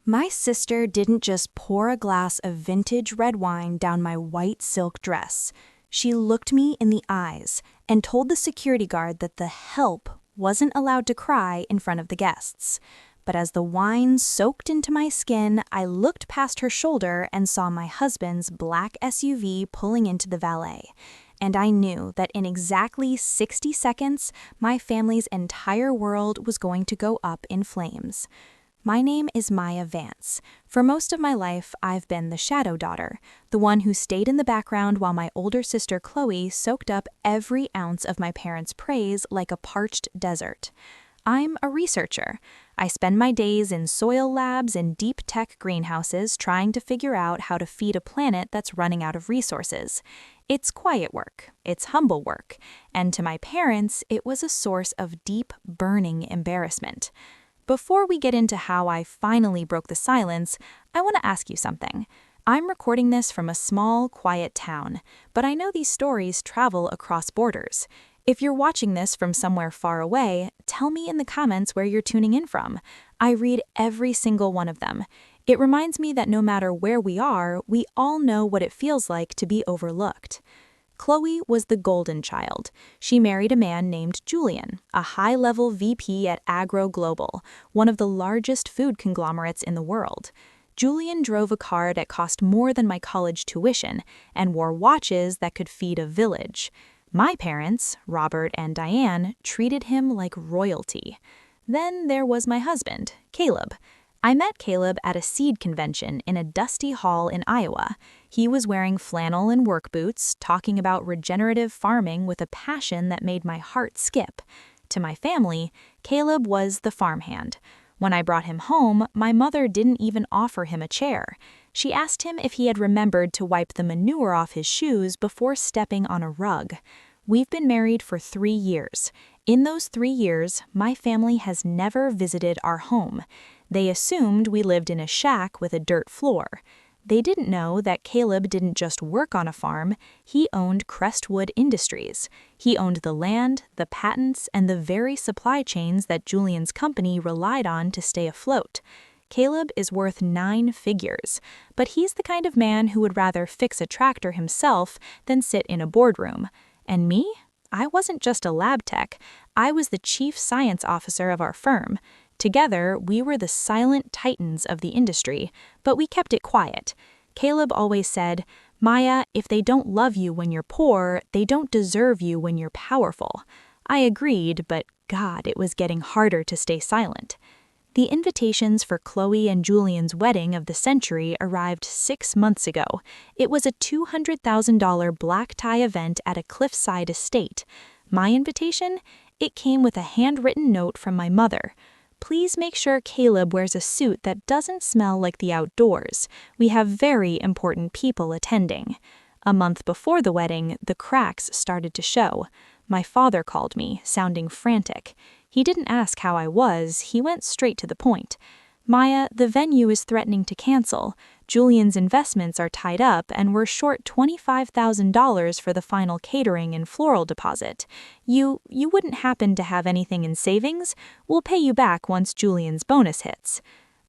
My sister didn't just pour a glass of vintage red wine down my white silk dress. She looked me in the eyes and told the security guard that the help wasn't allowed to cry in front of the guests. But as the wine soaked into my skin, I looked past her shoulder and saw my husband's black SUV pulling into the valet. And I knew that in exactly 60 seconds, my family's entire world was going to go up in flames. My name is Maya Vance. For most of my life, I've been the shadow daughter, the one who stayed in the background while my older sister Chloe soaked up every ounce of my parents' praise like a parched desert. I'm a researcher. I spend my days in soil labs and deep tech greenhouses trying to figure out how to feed a planet that's running out of resources. It's quiet work, it's humble work, and to my parents, it was a source of deep, burning embarrassment. Before we get into how I finally broke the silence, I want to ask you something. I'm recording this from a small, quiet town, but I know these stories travel across borders. If you're watching this from somewhere far away, tell me in the comments where you're tuning in from. I read every single one of them. It reminds me that no matter where we are, we all know what it feels like to be overlooked. Chloe was the golden child. She married a man named Julian, a high-level VP at Agro Global, one of the largest food conglomerates in the world. Julian drove a car that cost more than my college tuition and wore watches that could feed a village. My parents, Robert and Diane, treated him like royalty. Then there was my husband, Caleb. I met Caleb at a seed convention in a dusty hall in Iowa. He was wearing flannel and work boots, talking about regenerative farming with a passion that made my heart skip. To my family, Caleb was the farmhand. When I brought him home, my mother didn't even offer him a chair. She asked him if he had remembered to wipe the manure off his shoes before stepping on a rug. We've been married for 3 years. In those 3 years, my family has never visited our home. They assumed we lived in a shack with a dirt floor. They didn't know that Caleb didn't just work on a farm, he owned Crestwood Industries. He owned the land, the patents, and the very supply chains that Julian's company relied on to stay afloat. Caleb is worth 9 figures, but he's the kind of man who would rather fix a tractor himself than sit in a boardroom. And me? I wasn't just a lab tech, I was the chief science officer of our firm. Together, we were the silent titans of the industry, but we kept it quiet. Caleb always said, "Maya, if they don't love you when you're poor, they don't deserve you when you're powerful." I agreed, but God, it was getting harder to stay silent. The invitations for Chloe and Julian's wedding of the century arrived 6 months ago. It was a $200,000 black tie event at a cliffside estate. My invitation? It came with a handwritten note from my mother. Please make sure Caleb wears a suit that doesn't smell like the outdoors. We have very important people attending. A month before the wedding, the cracks started to show. My father called me, sounding frantic. He didn't ask how I was, he went straight to the point. "Maya, the venue is threatening to cancel. Julian's investments are tied up and we're short $25,000 for the final catering and floral deposit. You wouldn't happen to have anything in savings? We'll pay you back once Julian's bonus hits."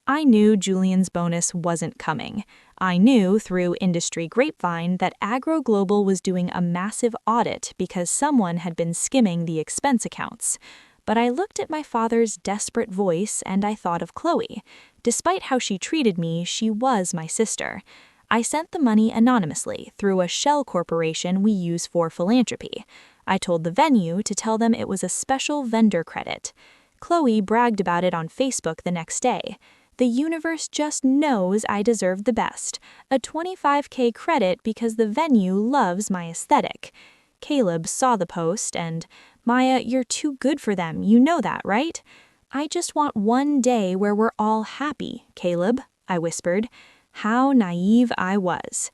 I knew Julian's bonus wasn't coming. I knew through industry grapevine that Agro Global was doing a massive audit because someone had been skimming the expense accounts. But I looked at my father's desperate voice and I thought of Chloe. Despite how she treated me, she was my sister. I sent the money anonymously through a shell corporation we use for philanthropy. I told the venue to tell them it was a special vendor credit. Chloe bragged about it on Facebook the next day. "The universe just knows I deserve the best. A $25K credit because the venue loves my aesthetic." Caleb saw the post and, "Maya, you're too good for them, you know that, right?" "I just want one day where we're all happy, Caleb," I whispered. How naive I was.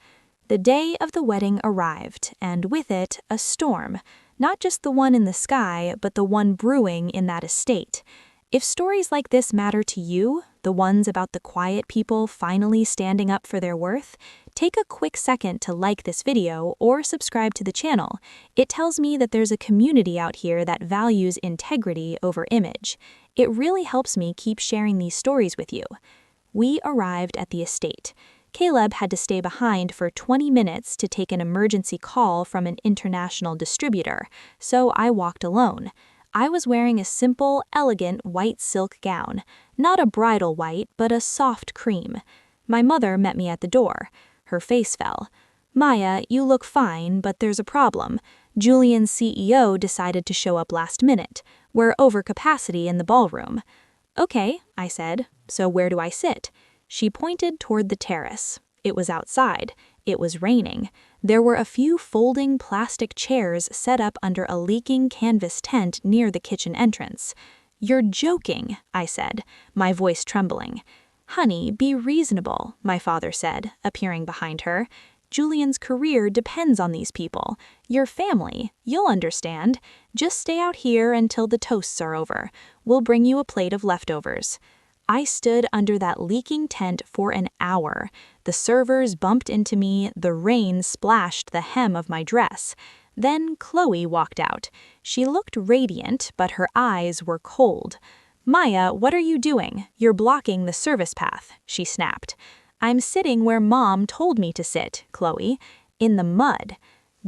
The day of the wedding arrived, and with it, a storm. Not just the one in the sky, but the one brewing in that estate. If stories like this matter to you, the ones about the quiet people finally standing up for their worth, take a quick second to like this video or subscribe to the channel. It tells me that there's a community out here that values integrity over image. It really helps me keep sharing these stories with you. We arrived at the estate. Caleb had to stay behind for 20 minutes to take an emergency call from an international distributor, so I walked alone. I was wearing a simple, elegant white silk gown, not a bridal white, but a soft cream. My mother met me at the door. Her face fell. "Maya, you look fine, but there's a problem. Julian's CEO decided to show up last minute. We're over capacity in the ballroom." "Okay," I said. "So where do I sit?" She pointed toward the terrace. It was outside. It was raining. There were a few folding plastic chairs set up under a leaking canvas tent near the kitchen entrance. "You're joking," I said, my voice trembling. "Honey, be reasonable," my father said, appearing behind her. "Julian's career depends on these people. Your family, you'll understand. Just stay out here until the toasts are over. We'll bring you a plate of leftovers." I stood under that leaking tent for an hour. The servers bumped into me, the rain splashed the hem of my dress. Then Chloe walked out. She looked radiant, but her eyes were cold. "Maya, what are you doing? You're blocking the service path," she snapped. "I'm sitting where Mom told me to sit, Chloe, in the mud."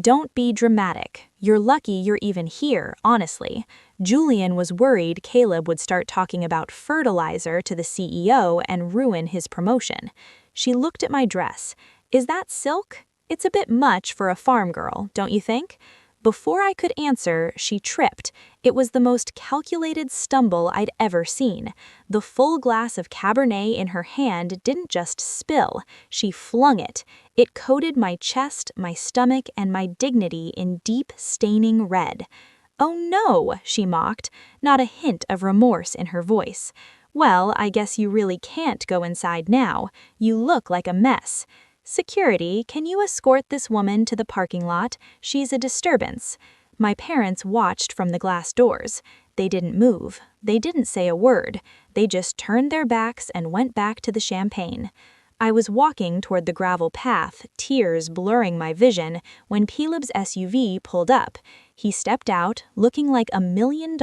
"Don't be dramatic. You're lucky you're even here, honestly." Julian was worried Caleb would start talking about fertilizer to the CEO and ruin his promotion. She looked at my dress. "Is that silk? It's a bit much for a farm girl, don't you think?" Before I could answer, she tripped. It was the most calculated stumble I'd ever seen. The full glass of Cabernet in her hand didn't just spill, she flung it. It coated my chest, my stomach, and my dignity in deep, staining red. "Oh no," she mocked, not a hint of remorse in her voice. "Well, I guess you really can't go inside now. You look like a mess. Security, can you escort this woman to the parking lot? She's a disturbance." My parents watched from the glass doors. They didn't move. They didn't say a word. They just turned their backs and went back to the champagne. I was walking toward the gravel path, tears blurring my vision, when Caleb's SUV pulled up. He stepped out, looking like $1 million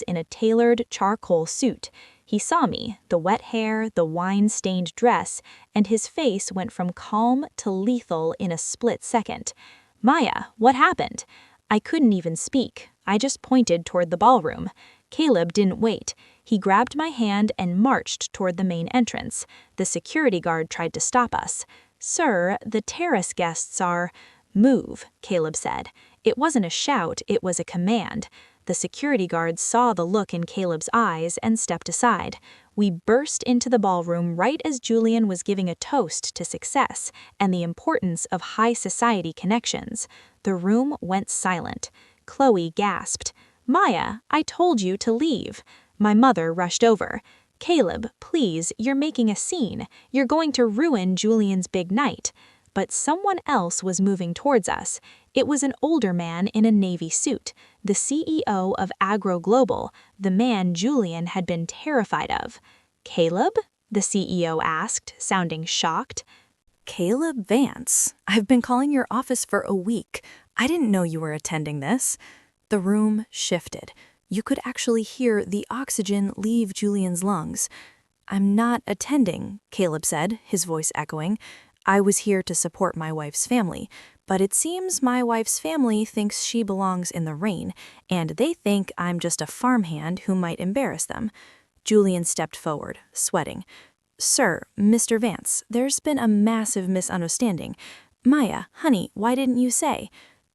in a tailored charcoal suit. He saw me, the wet hair, the wine-stained dress, and his face went from calm to lethal in a split second. "Maya, what happened?" I couldn't even speak. I just pointed toward the ballroom. Caleb didn't wait. He grabbed my hand and marched toward the main entrance. The security guard tried to stop us. "Sir, the terrace guests are—" "Move," Caleb said. It wasn't a shout, it was a command. The security guard saw the look in Caleb's eyes and stepped aside. We burst into the ballroom right as Julian was giving a toast to success and the importance of high society connections. The room went silent. Chloe gasped. "Maya, I told you to leave." My mother rushed over. "Caleb, please, you're making a scene. You're going to ruin Julian's big night." But someone else was moving towards us. It was an older man in a navy suit, the CEO of Agro Global, the man Julian had been terrified of. "Caleb?" the CEO asked, sounding shocked. "Caleb Vance, I've been calling your office for a week. I didn't know you were attending this." The room shifted. You could actually hear the oxygen leave Julian's lungs. "I'm not attending," Caleb said, his voice echoing. "I was here to support my wife's family, but it seems my wife's family thinks she belongs in the rain, and they think I'm just a farmhand who might embarrass them." Julian stepped forward, sweating. "Sir, Mr. Vance, there's been a massive misunderstanding. Maya, honey, why didn't you say?"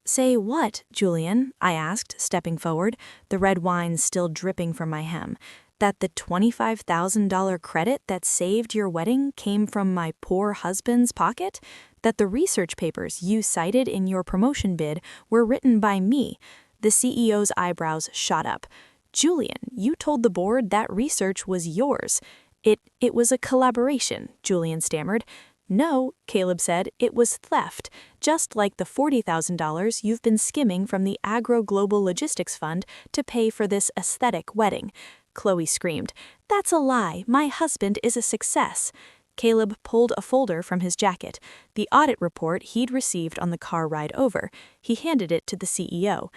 "Say what, Julian?" I asked, stepping forward, the red wine still dripping from my hem. "That the $25,000 credit that saved your wedding came from my poor husband's pocket? That the research papers you cited in your promotion bid were written by me?" The CEO's eyebrows shot up. "Julian, you told the board that research was yours." It was a collaboration," Julian stammered. "No," Caleb said, "it was theft, just like the $40,000 you've been skimming from the Agro Global Logistics Fund to pay for this aesthetic wedding." Chloe screamed, "That's a lie. My husband is a success." Caleb pulled a folder from his jacket, the audit report he'd received on the car ride over. He handed it to the CEO.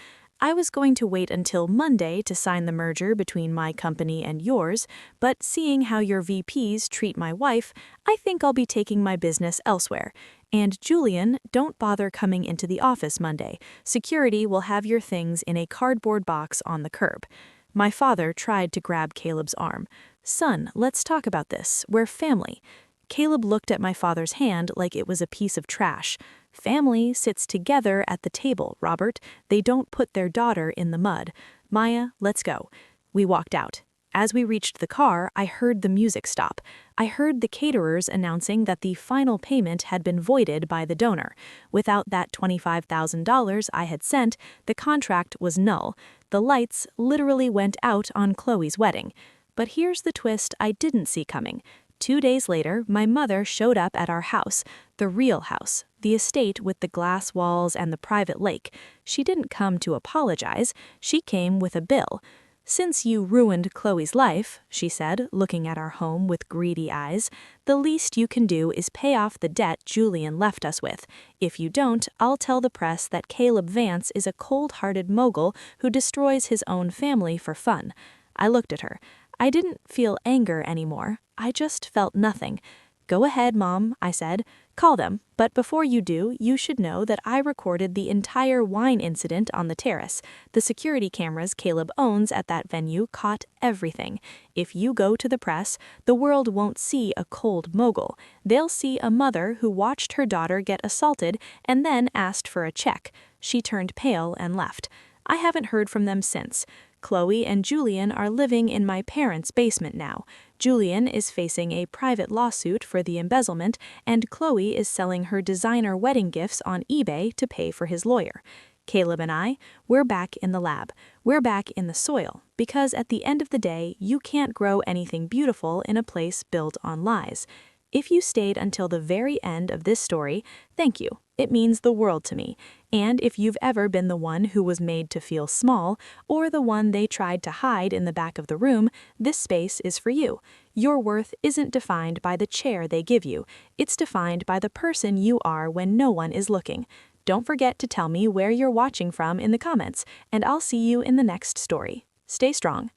I was going to wait until Monday to sign the merger between my company and yours, but seeing how your VPs treat my wife, I think I'll be taking my business elsewhere. And Julian, don't bother coming into the office Monday. Security will have your things in a cardboard box on the curb. My father tried to grab Caleb's arm. Son, let's talk about this. We're family. Caleb looked at my father's hand like it was a piece of trash. Family sits together at the table, Robert. They don't put their daughter in the mud. Maya, let's go. We walked out. As we reached the car, I heard the music stop. I heard the caterers announcing that the final payment had been voided by the donor. Without that $25,000 I had sent, the contract was null. The lights literally went out on Chloe's wedding. But here's the twist I didn't see coming. 2 days later, my mother showed up at our house, the real house, the estate with the glass walls and the private lake. She didn't come to apologize. She came with a bill. Since you ruined Chloe's life, she said, looking at our home with greedy eyes, the least you can do is pay off the debt Julian left us with. If you don't, I'll tell the press that Caleb Vance is a cold-hearted mogul who destroys his own family for fun. I looked at her. I didn't feel anger anymore. I just felt nothing. Go ahead, Mom, I said. Call them, but before you do, you should know that I recorded the entire wine incident on the terrace. The security cameras Caleb owns at that venue caught everything. If you go to the press, the world won't see a cold mogul. They'll see a mother who watched her daughter get assaulted and then asked for a check. She turned pale and left. I haven't heard from them since. Chloe and Julian are living in my parents' basement now. Julian is facing a private lawsuit for the embezzlement, and Chloe is selling her designer wedding gifts on eBay to pay for his lawyer. Caleb and I, we're back in the lab. We're back in the soil, because at the end of the day, you can't grow anything beautiful in a place built on lies. If you stayed until the very end of this story, thank you. It means the world to me. And if you've ever been the one who was made to feel small, or the one they tried to hide in the back of the room, this space is for you. Your worth isn't defined by the chair they give you. It's defined by the person you are when no one is looking. Don't forget to tell me where you're watching from in the comments, and I'll see you in the next story. Stay strong.